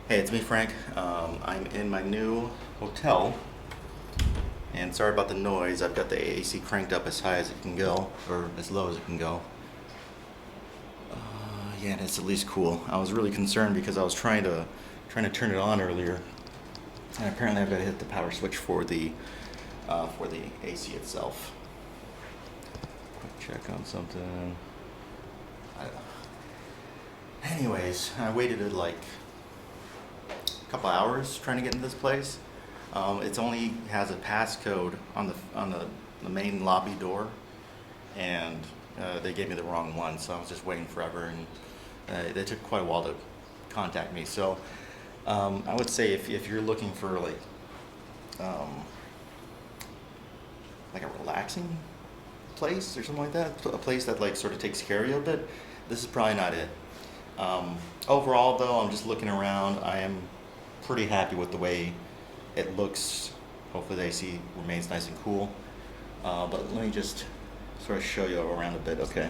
Hey, it's me, Frank. I'm in my new hotel, and sorry about the noise. I've got the AC cranked up as high as it can go, or as low as it can go. Yeah, and it's at least cool. I was really concerned because I was trying to turn it on earlier, and apparently I've got to hit the power switch for the AC itself. Quick check on something. I don't know. Anyways, I waited like couple hours trying to get into this place. It only has a passcode on the main lobby door, and they gave me the wrong one, so I was just waiting forever, and they took quite a while to contact me. So I would say if you're looking for like a relaxing place or something like that, a place that like sort of takes care of you a bit, this is probably not it. Overall, though, I'm just looking around. I am pretty happy with the way it looks. Hopefully the AC remains nice and cool. But let me just sort of show you around a bit. Okay.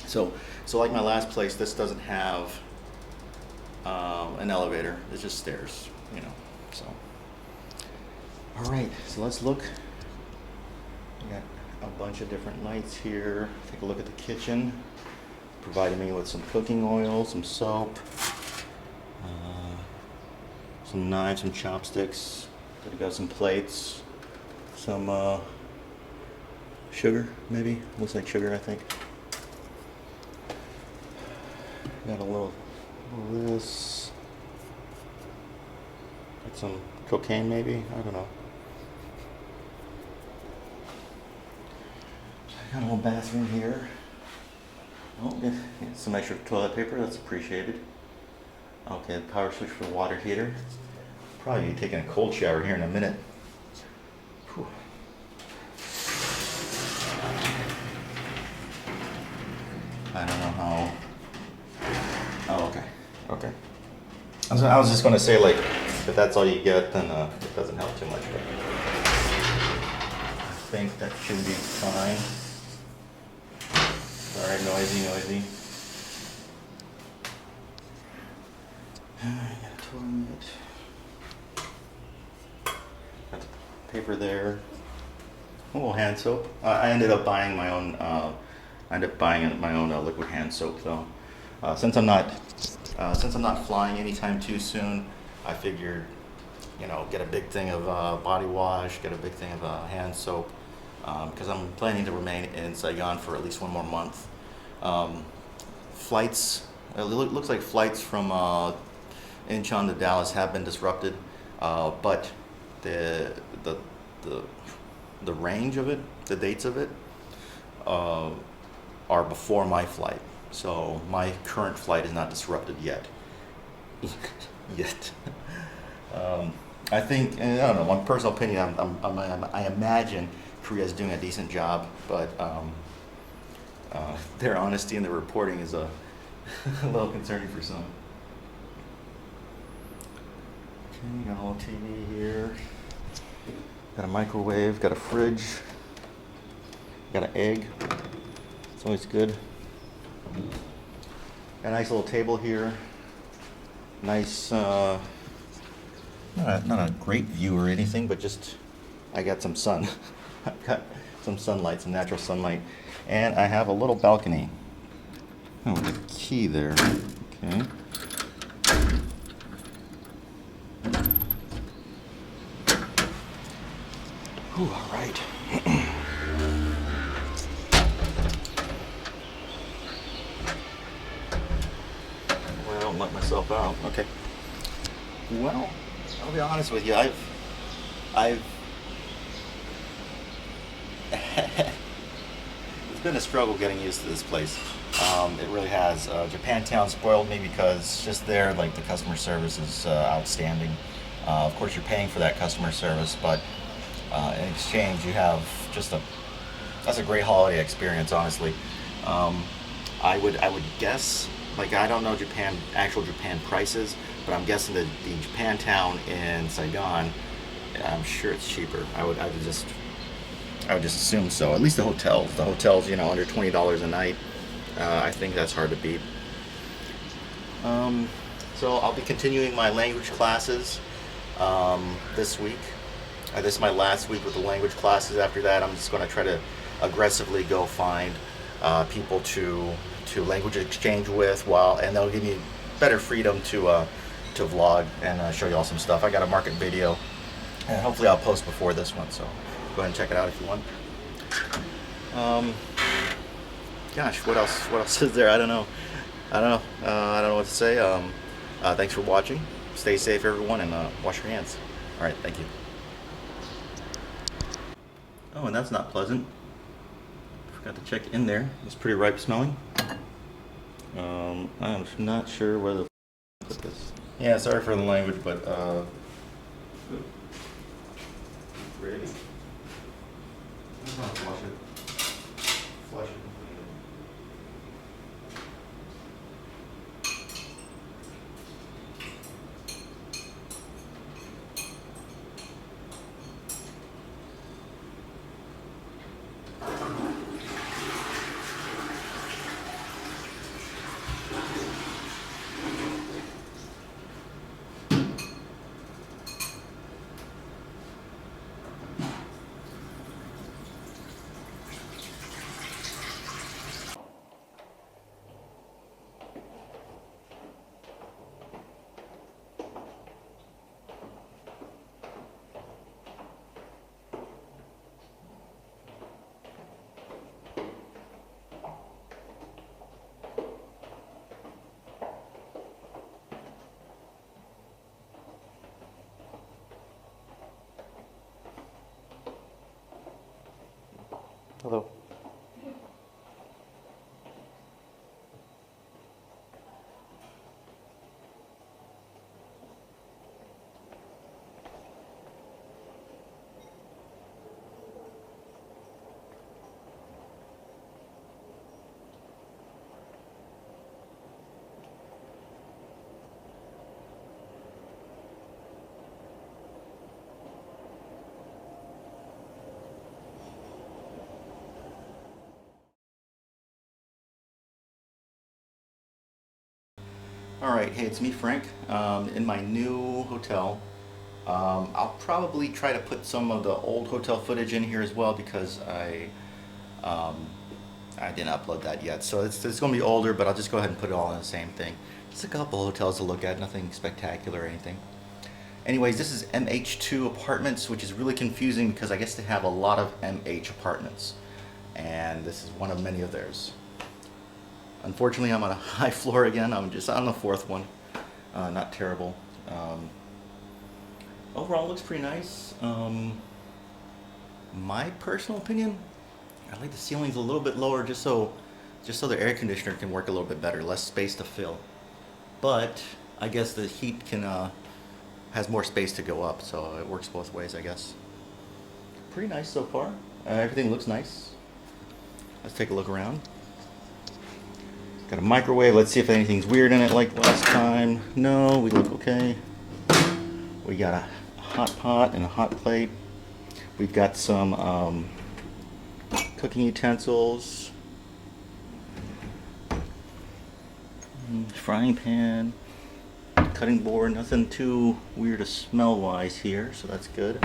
So like my last place, this doesn't have an elevator. It's just stairs, you know. So, all right. So let's look. We got a bunch of different lights here. Take a look at the kitchen. Providing me with some cooking oil, some soap. Some knives, some chopsticks. Could have got some plates, some sugar, maybe. Looks like sugar, I think. Got a little of this. Got some cocaine, maybe. I don't know. I got a little bathroom here. Oh, yeah, some extra toilet paper. That's appreciated. Okay, the power switch for the water heater. Probably be taking a cold shower here in a minute. Whew. I don't know how. Oh, okay. Okay. I was just going to say, like, if that's all you get, then it doesn't help too much. But I think that should be fine. Alright, noisy. I got a toilet. Got the paper there. A little hand soap. I ended up buying my own. Liquid hand soap though. Since I'm not flying anytime too soon, I figured, get a big thing of body wash, get a big thing of hand soap, because I'm planning to remain in Saigon for at least one more month. Flights. It looks like flights from Incheon to Dallas have been disrupted, but the range of it, the dates of it, are before my flight. So my current flight is not disrupted yet. Yet. I think, and I don't know, my personal opinion, I imagine Korea is doing a decent job, but their honesty in their reporting is a little concerning for some. Okay, got a little TV here. Got a microwave, got a fridge, got an egg. It's always good. Got a nice little table here. Nice, not a great view or anything, but just I got some sun. I've got some sunlight, some natural sunlight, and I have a little balcony. Oh, with a key there. Okay. Whew, all right. Well, I'll let myself out. Okay. Well, I'll be honest with you. I've it's been a struggle getting used to this place. It really has. Japantown spoiled me because just there, like, the customer service is outstanding. Of course, you're paying for that customer service, but in exchange, you have that's a great holiday experience, honestly. I would guess, like, I don't know actual Japan prices, but I'm guessing that the Japantown in Saigon, I'm sure it's cheaper. I would just assume so. At least the hotels, under $20 a night. I think that's hard to beat. So I'll be continuing my language classes this week. This is my last week with the language classes. After that, I'm just going to try to aggressively go find people to language exchange with, and that'll give me better freedom to vlog and show you all some stuff. I got a market video, and hopefully I'll post before this one. So go ahead and check it out if you want. Gosh, what else is there? I don't know. I don't know what to say. Thanks for watching. Stay safe, everyone, and wash your hands. All right, thank you. Oh, and that's not pleasant. Forgot to check in there. It's pretty ripe smelling. I'm not sure where the put this. Yeah, sorry for the language, but ready? Flush it. Flush it. Hello. Alright, hey, it's me, Frank, in my new hotel. I'll probably try to put some of the old hotel footage in here as well because I didn't upload that yet. So it's going to be older, but I'll just go ahead and put it all in the same thing. Just a couple hotels to look at, nothing spectacular or anything. Anyways, this is MH2 apartments, which is really confusing because I guess they have a lot of MH apartments. And this is one of many of theirs. Unfortunately, I'm on a high floor again. I'm just on the fourth one. Not terrible. Overall, it looks pretty nice. My personal opinion, I like the ceilings a little bit lower just so the air conditioner can work a little bit better, less space to fill. But I guess the heat has more space to go up, so it works both ways, I guess. Pretty nice so far. Everything looks nice. Let's take a look around. Got a microwave. Let's see if anything's weird in it like last time. No, we look okay. We got a hot pot and a hot plate. We've got some cooking utensils. Frying pan. Cutting board. Nothing too weird to smell wise here, so that's good.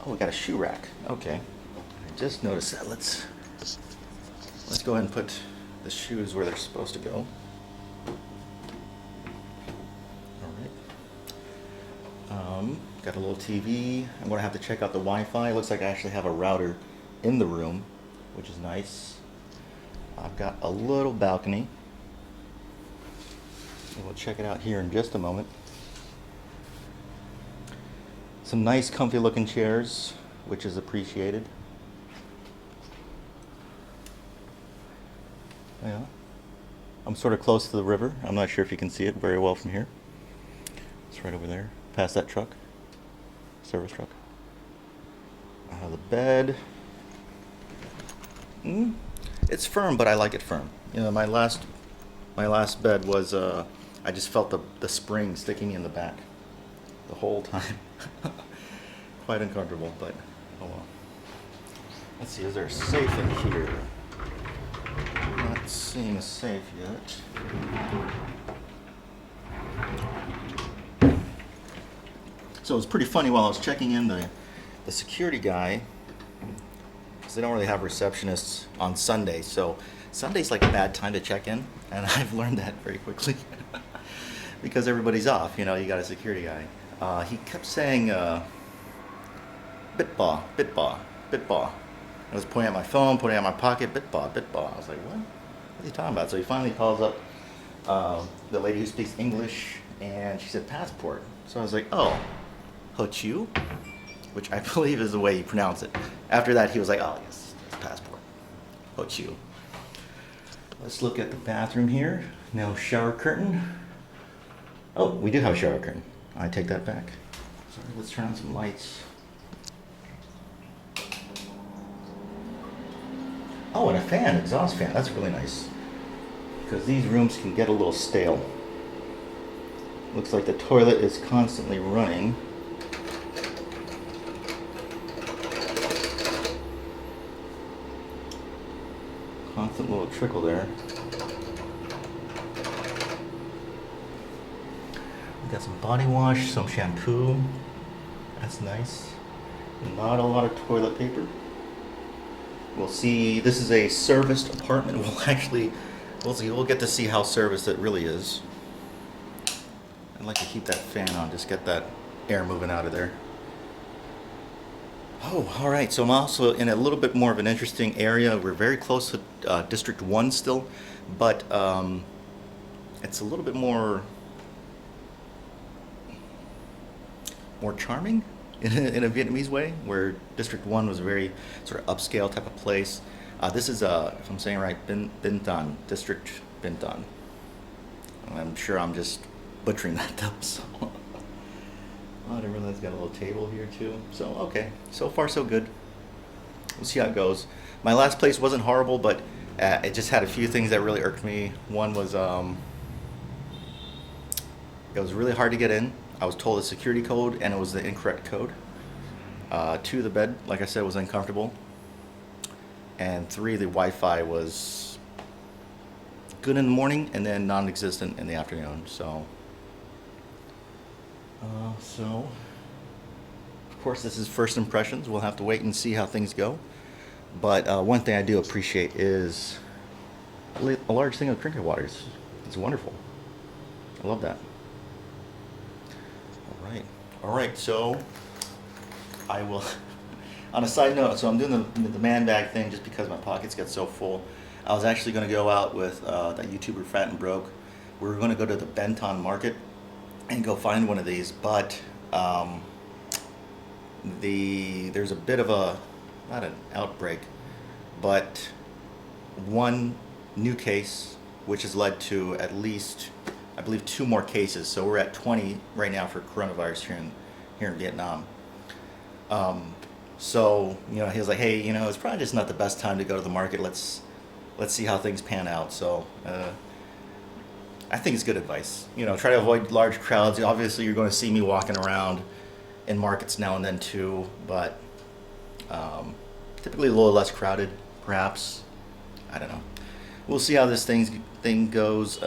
Oh, we got a shoe rack. Okay. I just noticed that. Let's go ahead and put the shoes where they're supposed to go. Alright. Got a little TV. I'm going to have to check out the Wi-Fi. It looks like I actually have a router in the room, which is nice. I've got a little balcony. We'll check it out here in just a moment. Some nice comfy looking chairs, which is appreciated. Yeah, I'm sort of close to the river. I'm not sure if you can see it very well from here. It's right over there, past that truck, service truck. The bed. It's firm, but I like it firm. You know, my last bed was I just felt the spring sticking me in the back the whole time. Quite uncomfortable, but oh well. Let's see, is there a safe in here? Not seeing a safe yet. So it was pretty funny while I was checking in the security guy, because they don't really have receptionists on Sunday. So Sunday's like a bad time to check in, and I've learned that very quickly because everybody's off. You know, you got a security guy. He kept saying, "Bitbaw, bitbaw, bitbaw." I was pointing at my phone, pointing at my pocket, bitbaw, bitbaw. I was like, what? What are you talking about? So he finally calls up the lady who speaks English, and she said passport. So I was like, oh, Ho-Chu? Which I believe is the way you pronounce it. After that, he was like, oh, yes, it's passport. Ho-Chu. Let's look at the bathroom here. No shower curtain. Oh, we do have a shower curtain. I take that back. Sorry, let's turn on some lights. Oh, and a fan, exhaust fan. That's really nice. Because these rooms can get a little stale. Looks like the toilet is constantly running. Constant little trickle there. We got some body wash, some shampoo. That's nice. Not a lot of toilet paper. We'll see. This is a serviced apartment. We'll see. We'll get to see how serviced it really is. I'd like to keep that fan on, just get that air moving out of there. Oh, all right. So I'm also in a little bit more of an interesting area. We're very close to District 1 still, but it's a little bit more charming in a Vietnamese way, where District 1 was a very sort of upscale type of place. This is, if I'm saying it right, Binh Thanh District, Binh Thanh. I'm sure I'm just butchering that though, so. Oh, I didn't realize it's got a little table here too. So, okay, so far so good. We'll see how it goes. My last place wasn't horrible, but it just had a few things that really irked me. One was, it was really hard to get in. I was told the security code, and it was the incorrect code. 2, the bed, like I said, was uncomfortable. And 3, the Wi-Fi was good in the morning and then non-existent in the afternoon. So, of course, this is first impressions. We'll have to wait and see how things go. But one thing I do appreciate is a large thing of drinking water. It's wonderful. I love that. All right, so I will, on a side note, so I'm doing the man bag thing just because my pockets get so full. I was actually going to go out with that YouTuber Fat and Broke. We were going to go to the Binh Thanh market and go find one of these, but there's a bit of a, not an outbreak, but one new case, which has led to at least, I believe, 2 more cases. So we're at 20 right now for coronavirus here in Vietnam. So, you know, he was like, hey, you know, it's probably just not the best time to go to the market. Let's see how things pan out. So I think it's good advice. You know, try to avoid large crowds. Obviously, you're going to see me walking around in markets now and then too, but typically a little less crowded, perhaps. I don't know. We'll see how this thing goes.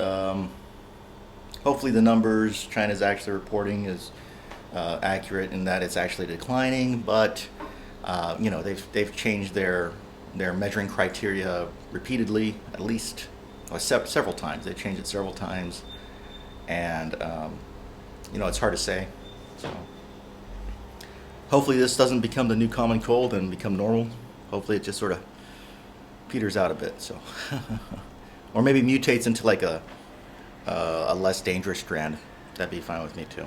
Hopefully the numbers China's actually reporting is accurate in that it's actually declining, but you know, they've changed their measuring criteria repeatedly, at least several times. They've changed it several times, and you know, it's hard to say. So hopefully this doesn't become the new common cold and become normal. Hopefully it just sort of peters out a bit. So or maybe mutates into like a less dangerous strand. That'd be fine with me too.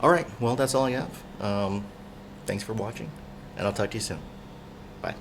All right, well, that's all I have. Thanks for watching, and I'll talk to you soon. Bye.